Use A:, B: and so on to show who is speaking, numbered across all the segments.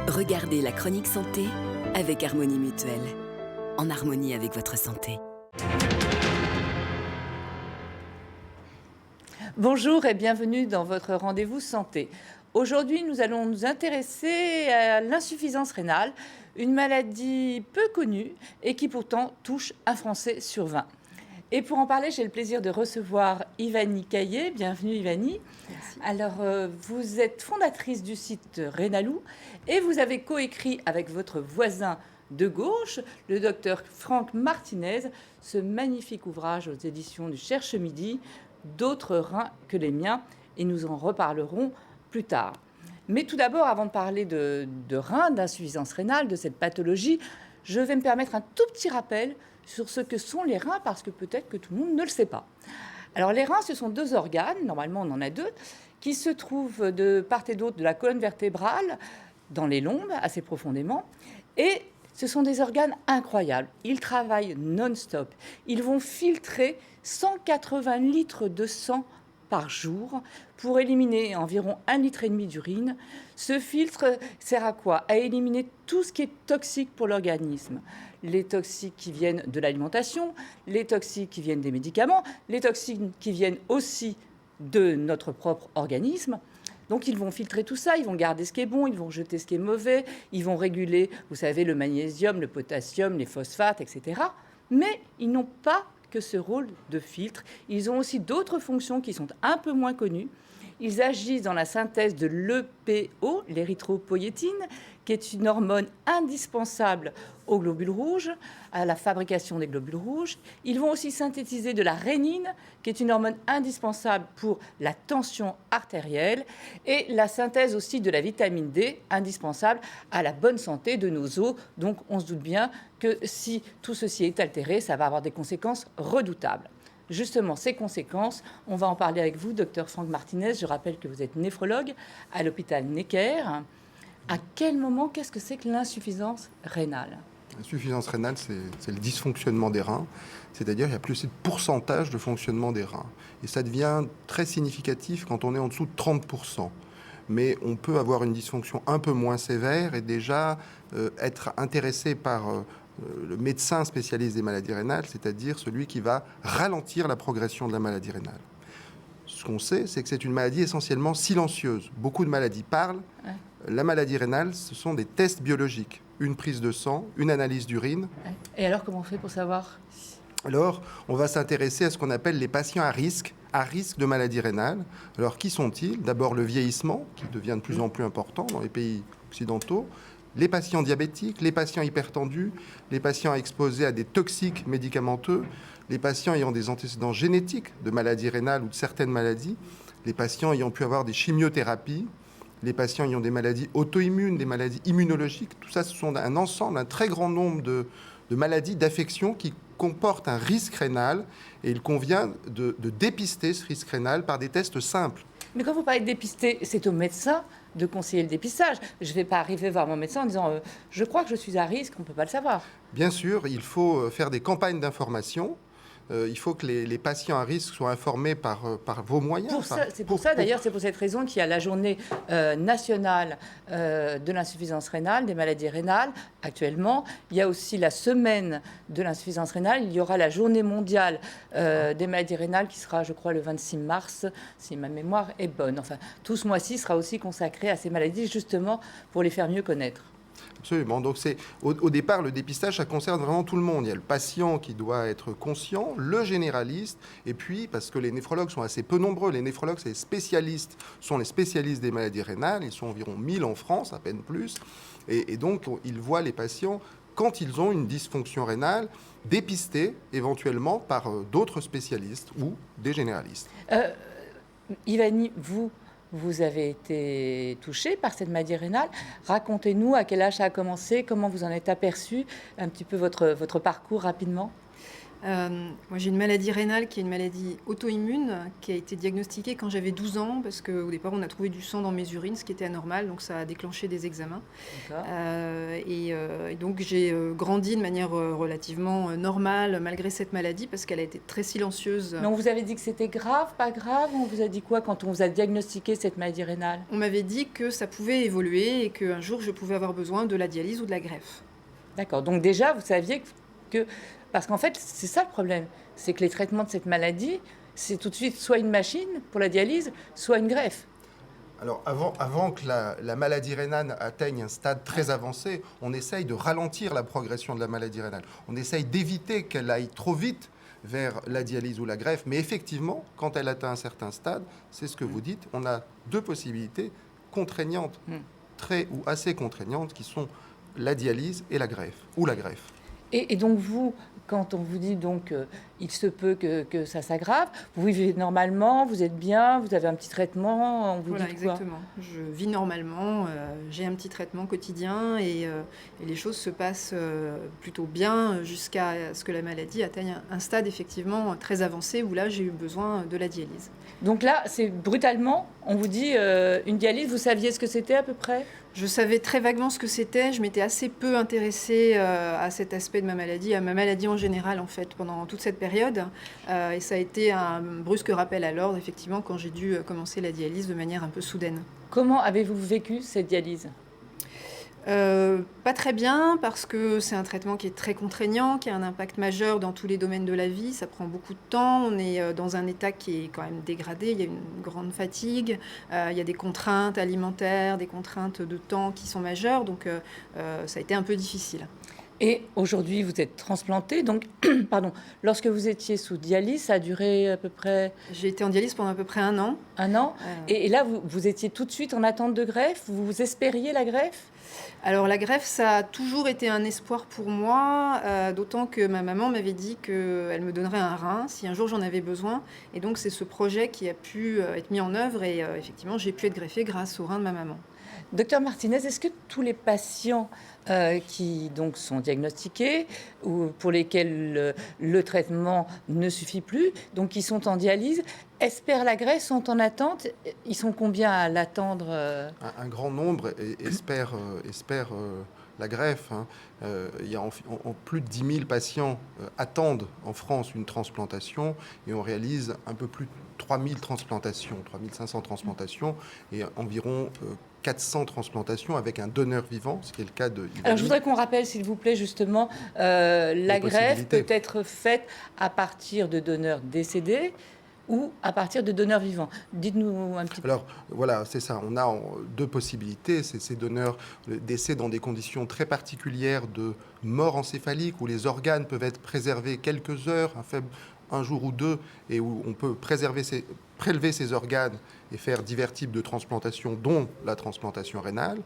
A: Regardez la chronique santé avec Harmonie Mutuelle. En harmonie avec votre santé.
B: Bonjour et bienvenue dans votre rendez-vous santé. Aujourd'hui, nous allons nous intéresser à l'insuffisance rénale, une maladie peu connue et qui pourtant touche un Français sur 20. Et pour en parler, j'ai le plaisir de recevoir Ivani Caillé. Bienvenue Ivani.
C: Merci.
B: Alors, vous êtes fondatrice du site Rénalou et vous avez coécrit avec votre voisin de gauche, le docteur Franck Martinez, ce magnifique ouvrage aux éditions du Cherche Midi, D'autres reins que les miens, et nous en reparlerons plus tard. Mais tout d'abord, avant de parler de reins, d'insuffisance rénale, de cette pathologie, je vais me permettre un tout petit rappel sur ce que sont les reins, parce que peut-être que tout le monde ne le sait pas. Alors les reins, ce sont deux organes, normalement on en a deux, qui se trouvent de part et d'autre de la colonne vertébrale, dans les lombes, assez profondément, et ce sont des organes incroyables. Ils travaillent non-stop. Ils vont filtrer 180 litres de sang par jour pour éliminer environ 1,5 litre d'urine. Ce filtre sert à quoi? À éliminer tout ce qui est toxique pour l'organisme. Les toxiques qui viennent de l'alimentation, les toxiques qui viennent des médicaments, les toxiques qui viennent aussi de notre propre organisme. Donc ils vont filtrer tout ça, ils vont garder ce qui est bon, ils vont jeter ce qui est mauvais, ils vont réguler, vous savez, le magnésium, le potassium, les phosphates, etc. Mais ils n'ont pas que ce rôle de filtre. Ils ont aussi d'autres fonctions qui sont un peu moins connues. Ils agissent dans la synthèse de l'EPO, l'érythropoïétine, qui est une hormone indispensable aux globules rouges, à la fabrication des globules rouges. Ils vont aussi synthétiser de la rénine, qui est une hormone indispensable pour la tension artérielle, et la synthèse aussi de la vitamine D, indispensable à la bonne santé de nos os. Donc on se doute bien que si tout ceci est altéré, ça va avoir des conséquences redoutables. Justement, ces conséquences, on va en parler avec vous, docteur Franck Martinez. Je rappelle que vous êtes néphrologue à l'hôpital Necker. À quel moment, qu'est-ce que c'est que l'insuffisance rénale?
C: L'insuffisance rénale, c'est le dysfonctionnement des reins, c'est-à-dire qu'il y a plus de pourcentage de fonctionnement des reins. Et ça devient très significatif quand on est en dessous de 30%. Mais on peut avoir une dysfonction un peu moins sévère et déjà être intéressé par le médecin spécialiste des maladies rénales, c'est-à-dire celui qui va ralentir la progression de la maladie rénale. Ce qu'on sait, c'est que c'est une maladie essentiellement silencieuse. Beaucoup de maladies parlent.
B: Ouais.
C: La maladie rénale, ce sont des tests biologiques. Une prise de sang, une analyse d'urine.
B: Et alors, comment on fait pour savoir?
C: Alors, on va s'intéresser à ce qu'on appelle les patients à risque de maladie rénale. Alors, qui sont-ils? D'abord, le vieillissement, qui devient de plus en plus important dans les pays occidentaux. Les patients diabétiques, les patients hypertendus, les patients exposés à des toxiques médicamenteux, les patients ayant des antécédents génétiques de maladies rénales ou de certaines maladies, les patients ayant pu avoir des chimiothérapies, les patients ayant des maladies auto-immunes, des maladies immunologiques. Tout ça, ce sont un ensemble, un très grand nombre de maladies, d'affections qui comportent un risque rénal, et il convient de dépister ce risque rénal par des tests simples.
B: Mais quand vous parlez de dépister, c'est au médecin de conseiller le dépistage. Je ne vais pas arriver voir mon médecin en disant je crois que je suis à risque, on ne peut pas le savoir.
C: Bien sûr, il faut faire des campagnes d'information. Il faut que les patients à risque soient informés par vos moyens.
B: C'est pour cette raison qu'il y a la journée nationale de l'insuffisance rénale, des maladies rénales actuellement. Il y a aussi la semaine de l'insuffisance rénale. Il y aura la journée mondiale des maladies rénales qui sera, je crois, le 26 mars, si ma mémoire est bonne. Enfin, tout ce mois-ci sera aussi consacré à ces maladies, justement pour les faire mieux connaître.
C: Absolument. Donc au départ, le dépistage, ça concerne vraiment tout le monde. Il y a le patient qui doit être conscient, le généraliste, et puis, parce que les néphrologues sont assez peu nombreux, les néphrologues, c'est les spécialistes, sont les spécialistes des maladies rénales, ils sont environ 1000 en France, à peine plus, et donc ils voient les patients quand ils ont une dysfonction rénale, dépistés éventuellement par d'autres spécialistes ou des généralistes.
B: Ivani, vous avez été touché par cette maladie rénale. Racontez-nous à quel âge ça a commencé, comment vous en êtes aperçu, un petit peu votre parcours rapidement.
D: Moi, j'ai une maladie rénale qui est une maladie auto-immune qui a été diagnostiquée quand j'avais 12 ans parce qu'au départ, on a trouvé du sang dans mes urines, ce qui était anormal, donc ça a déclenché des examens. Et donc, j'ai grandi de manière relativement normale malgré cette maladie parce qu'elle a été très silencieuse.
B: Mais on vous avait dit que c'était grave, pas grave? On vous a dit quoi quand on vous a diagnostiqué cette maladie rénale?
D: On m'avait dit que ça pouvait évoluer et qu'un jour, je pouvais avoir besoin de la dialyse ou de la greffe.
B: D'accord, donc déjà, vous saviez que... Parce qu'en fait, c'est ça le problème, c'est que les traitements de cette maladie, c'est tout de suite soit une machine pour la dialyse, soit une greffe.
C: Alors, avant que la maladie rénale atteigne un stade très avancé, on essaye de ralentir la progression de la maladie rénale. On essaye d'éviter qu'elle aille trop vite vers la dialyse ou la greffe. Mais effectivement, quand elle atteint un certain stade, c'est ce que vous dites, on a deux possibilités contraignantes, très ou assez contraignantes, qui sont la dialyse et la greffe, ou la greffe.
B: Et donc vous, quand on vous dit donc il se peut que ça s'aggrave, vous vivez normalement, vous êtes bien, vous avez un petit traitement, on vous
D: Voilà,
B: dit quoi?
D: exactement. Je vis normalement, j'ai un petit traitement quotidien et les choses se passent plutôt bien jusqu'à ce que la maladie atteigne un stade effectivement très avancé où là j'ai eu besoin de la dialyse.
B: Donc là, c'est brutalement, on vous dit une dialyse, vous saviez ce que c'était à peu près?
D: Je savais très vaguement ce que c'était, je m'étais assez peu intéressée à cet aspect de ma maladie, à ma maladie en général en fait, pendant toute cette période. Et ça a été un brusque rappel à l'ordre, effectivement, quand j'ai dû commencer la dialyse de manière un peu soudaine.
B: Comment avez-vous vécu cette dialyse?
D: Pas très bien, parce que c'est un traitement qui est très contraignant, qui a un impact majeur dans tous les domaines de la vie. Ça prend beaucoup de temps, on est dans un état qui est quand même dégradé, il y a une grande fatigue, il y a des contraintes alimentaires, des contraintes de temps qui sont majeures, donc ça a été un peu difficile.
B: Et aujourd'hui, vous êtes transplanté, donc, pardon, lorsque vous étiez sous dialyse, ça a duré à peu près
D: J'ai été en dialyse pendant à peu près 1 an.
B: un an. Et là, vous étiez tout de suite en attente de greffe? Vous espériez la greffe?
D: Alors la greffe, ça a toujours été un espoir pour moi, d'autant que ma maman m'avait dit qu'elle me donnerait un rein si un jour j'en avais besoin. Et donc c'est ce projet qui a pu être mis en œuvre et effectivement j'ai pu être greffée grâce au rein de ma maman.
B: Docteur Martinez, est-ce que tous les patients qui donc sont diagnostiqués ou pour lesquels le traitement ne suffit plus, donc qui sont en dialyse, espèrent la greffe, sont en attente? Ils sont combien à l'attendre?
C: Un grand nombre espère la greffe. Il y a plus de 10 000 patients attendent en France une transplantation et on réalise un peu plus de 3 000 transplantations, 3 500 transplantations et environ 400 transplantations avec un donneur vivant, ce qui est le cas de Ivani.
B: Alors je voudrais qu'on rappelle, s'il vous plaît, justement, la greffe peut être faite à partir de donneurs décédés ou à partir de donneurs vivants. Dites-nous un petit peu.
C: Alors voilà, c'est ça. On a deux possibilités. C'est ces donneurs décès dans des conditions très particulières de mort encéphalique où les organes peuvent être préservés quelques heures, un jour ou deux, et où on peut prélever ces organes et faire divers types de transplantations, dont la transplantation rénale.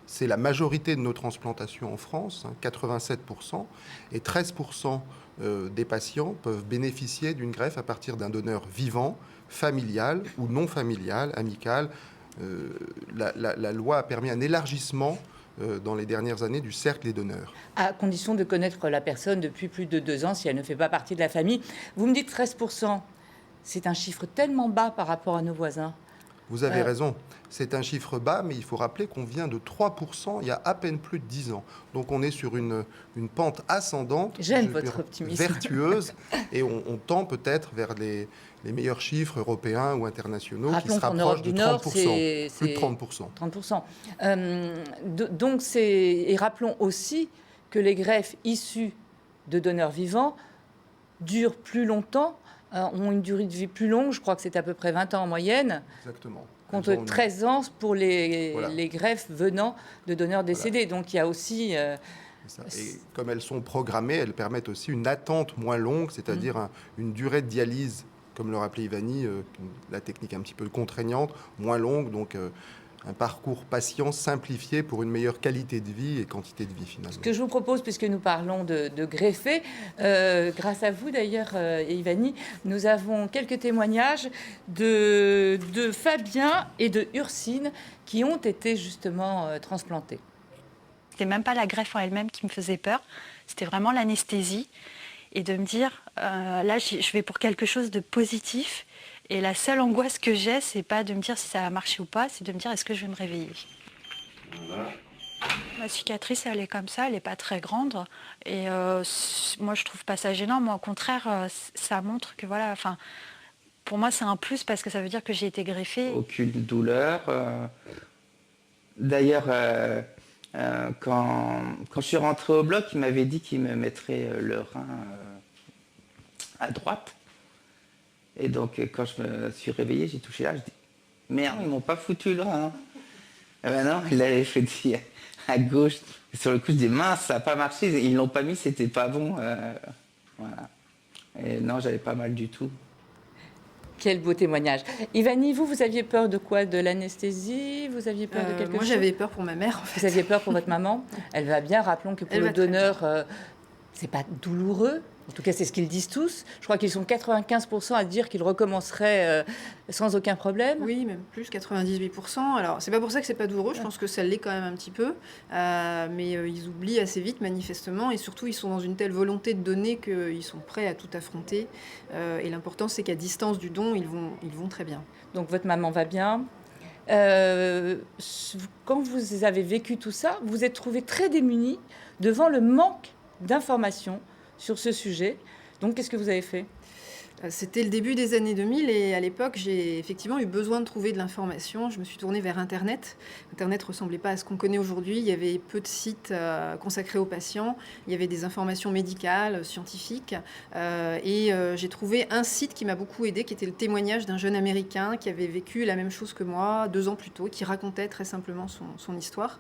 C: C'est la majorité de nos transplantations en France, 87%, et 13% des patients peuvent bénéficier d'une greffe à partir d'un donneur vivant, familial ou non familial, amical. La loi a permis un élargissement dans les dernières années du cercle des donneurs.
B: À condition de connaître la personne depuis plus de 2 ans, si elle ne fait pas partie de la famille. Vous me dites 13%. C'est un chiffre tellement bas par rapport à nos voisins.
C: Vous avez raison, c'est un chiffre bas, mais il faut rappeler qu'on vient de 3% il y a à peine plus de 10 ans. Donc on est sur une pente ascendante,
B: j'aime votre optimisme,
C: vertueuse, et on tend peut-être vers les meilleurs chiffres européens ou internationaux.
B: Rappelons
C: qui se rapprochent de 30%, plus de 30%.
B: 30%. Donc et rappelons aussi que les greffes issues de donneurs vivants durent plus longtemps, ont une durée de vie plus longue, je crois que c'est à peu près 20 ans en moyenne.
C: Exactement.
B: Contre 13 ans pour les greffes venant de donneurs décédés. Voilà. Donc il y a aussi...
C: Et comme elles sont programmées, elles permettent aussi une attente moins longue, c'est-à-dire une durée de dialyse, comme le rappelait Ivani, la technique un petit peu contraignante, moins longue, donc un parcours patient simplifié pour une meilleure qualité de vie et quantité de vie finalement.
B: Ce que je vous propose, puisque nous parlons de greffer, grâce à vous d'ailleurs, Ivani, nous avons quelques témoignages de Fabien et de Ursine qui ont été justement transplantés.
E: C'était même pas la greffe en elle-même qui me faisait peur, c'était vraiment l'anesthésie. et de me dire, là, je vais pour quelque chose de positif. Et la seule angoisse que j'ai, c'est pas de me dire si ça va marcher ou pas, c'est de me dire, est-ce que je vais me réveiller ? Voilà. Ma cicatrice, elle est comme ça, elle n'est pas très grande. Et moi, je trouve pas ça gênant. Moi, au contraire, ça montre que, voilà, enfin, pour moi, c'est un plus parce que ça veut dire que j'ai été greffée.
F: Aucune douleur. D'ailleurs, quand je suis rentré au bloc, il m'avait dit qu'il me mettrait le rein à droite. Et donc, quand je me suis réveillé, j'ai touché là, je dis « Merde, ils m'ont pas foutu le rein. » Eh ben non, il l'avait fait à gauche. Et sur le coup, je dis « Mince, ça n'a pas marché, ils l'ont pas mis, c'était pas bon. » Voilà. Et non, j'avais pas mal du tout.
B: Quel beau témoignage. Ivani, vous aviez peur de quoi? De l'anesthésie? Vous aviez peur de quelque chose?
D: Moi, j'avais peur pour ma mère, en fait.
B: Vous aviez peur pour votre maman? Elle va bien. Rappelons que pour le donneur, c'est pas douloureux. En tout cas, c'est ce qu'ils disent tous. Je crois qu'ils sont 95% à dire qu'ils recommenceraient sans aucun problème.
D: Oui, même plus, 98%. Alors, c'est pas pour ça que c'est pas douloureux. Je pense que ça l'est quand même un petit peu. Mais ils oublient assez vite, manifestement. Et surtout, ils sont dans une telle volonté de donner qu'ils sont prêts à tout affronter. Et l'important, c'est qu'à distance du don, ils vont très bien.
B: Donc, votre maman va bien. Quand vous avez vécu tout ça, vous vous êtes trouvé très démunis devant le manque d'informations sur ce sujet. Donc, qu'est-ce que vous avez fait?
D: C'était le début des années 2000 et à l'époque, j'ai effectivement eu besoin de trouver de l'information. Je me suis tournée vers Internet. Internet ne ressemblait pas à ce qu'on connaît aujourd'hui. Il y avait peu de sites consacrés aux patients. Il y avait des informations médicales, scientifiques. Et j'ai trouvé un site qui m'a beaucoup aidée, qui était le témoignage d'un jeune Américain qui avait vécu la même chose que moi 2 ans plus tôt, qui racontait très simplement son histoire.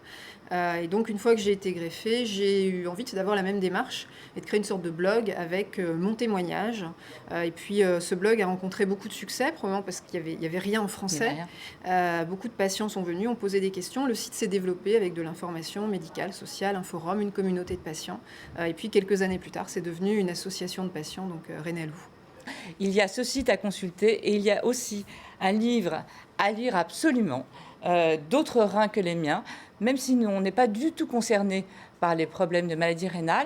D: Et donc, une fois que j'ai été greffée, j'ai eu envie d'avoir la même démarche et de créer une sorte de blog avec mon témoignage. Et puis, ce blog a rencontré beaucoup de succès, probablement parce qu'il n'y avait rien en français. Beaucoup de patients sont venus, ont posé des questions. Le site s'est développé avec de l'information médicale, sociale, un forum, une communauté de patients. Et puis, quelques années plus tard, c'est devenu une association de patients, donc Renalou.
B: Il y a ce site à consulter et il y a aussi un livre à lire absolument, d'autres reins que les miens, même si nous, on n'est pas du tout concernés par les problèmes de maladie rénale.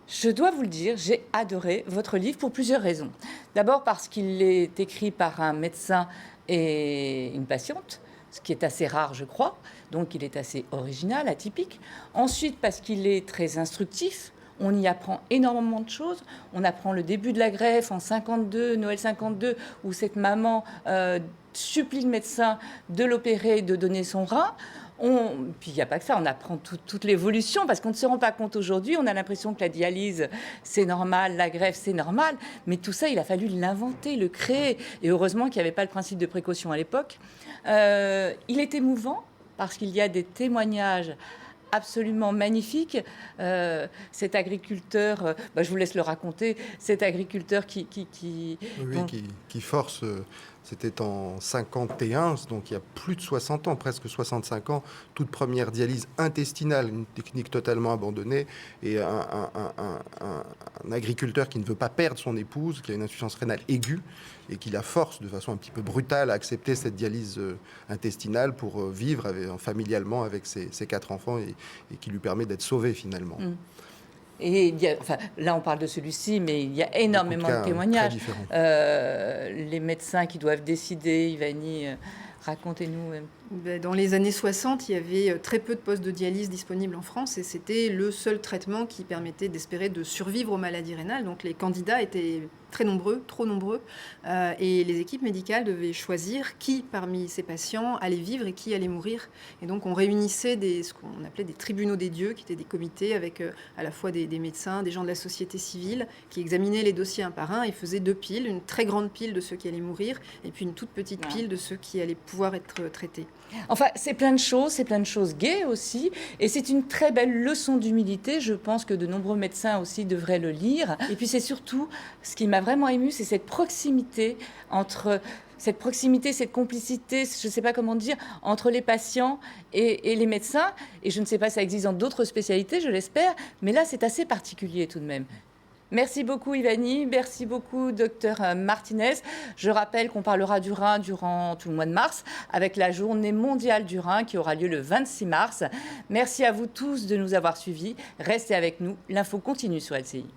B: Je dois vous le dire, j'ai adoré votre livre pour plusieurs raisons. D'abord parce qu'il est écrit par un médecin et une patiente, ce qui est assez rare, je crois. Donc, il est assez original, atypique. Ensuite, parce qu'il est très instructif. On y apprend énormément de choses. On apprend le début de la greffe en 52, Noël 52, où cette maman supplie le médecin de l'opérer, de donner son rein. Puis il n'y a pas que ça, on apprend toute l'évolution, parce qu'on ne se rend pas compte aujourd'hui. On a l'impression que la dialyse, c'est normal, la greffe, c'est normal. Mais tout ça, il a fallu l'inventer, le créer. Et heureusement qu'il n'y avait pas le principe de précaution à l'époque. Il est émouvant, parce qu'il y a des témoignages absolument magnifique. Cet agriculteur, je vous laisse le raconter, cet agriculteur qui
C: force, c'était en 51, donc il y a plus de 60 ans, presque 65 ans, toute première dialyse intestinale, une technique totalement abandonnée, et un agriculteur qui ne veut pas perdre son épouse, qui a une insuffisance rénale aiguë, et qui la force de façon un petit peu brutale à accepter cette dialyse intestinale pour vivre familialement avec ses 4 enfants et qui lui permet d'être sauvé finalement.
B: Et là, on parle de celui-ci, mais il y a énormément de témoignages. Les médecins qui doivent décider, Ivani, racontez-nous.
D: Dans les années 60, il y avait très peu de postes de dialyse disponibles en France et c'était le seul traitement qui permettait d'espérer de survivre aux maladies rénales. Donc les candidats étaient très nombreux, trop nombreux, et les équipes médicales devaient choisir qui parmi ces patients allait vivre et qui allait mourir. Et donc on réunissait ce qu'on appelait des tribunaux des dieux, qui étaient des comités avec à la fois des médecins, des gens de la société civile, qui examinaient les dossiers un par un et faisaient 2 piles, une très grande pile de ceux qui allaient mourir et puis une toute petite pile de ceux qui allaient pouvoir être traités.
B: Enfin, c'est plein de choses gaies aussi, et c'est une très belle leçon d'humilité. Je pense que de nombreux médecins aussi devraient le lire. Et puis c'est surtout, ce qui m'a vraiment émue, c'est cette proximité, cette complicité, je ne sais pas comment dire, entre les patients et les médecins. Et je ne sais pas si ça existe dans d'autres spécialités, je l'espère, mais là c'est assez particulier tout de même. Merci beaucoup Ivani, merci beaucoup docteur Martinez. Je rappelle qu'on parlera du rein durant tout le mois de mars avec la journée mondiale du rein qui aura lieu le 26 mars. Merci à vous tous de nous avoir suivis. Restez avec nous, l'info continue sur LCI.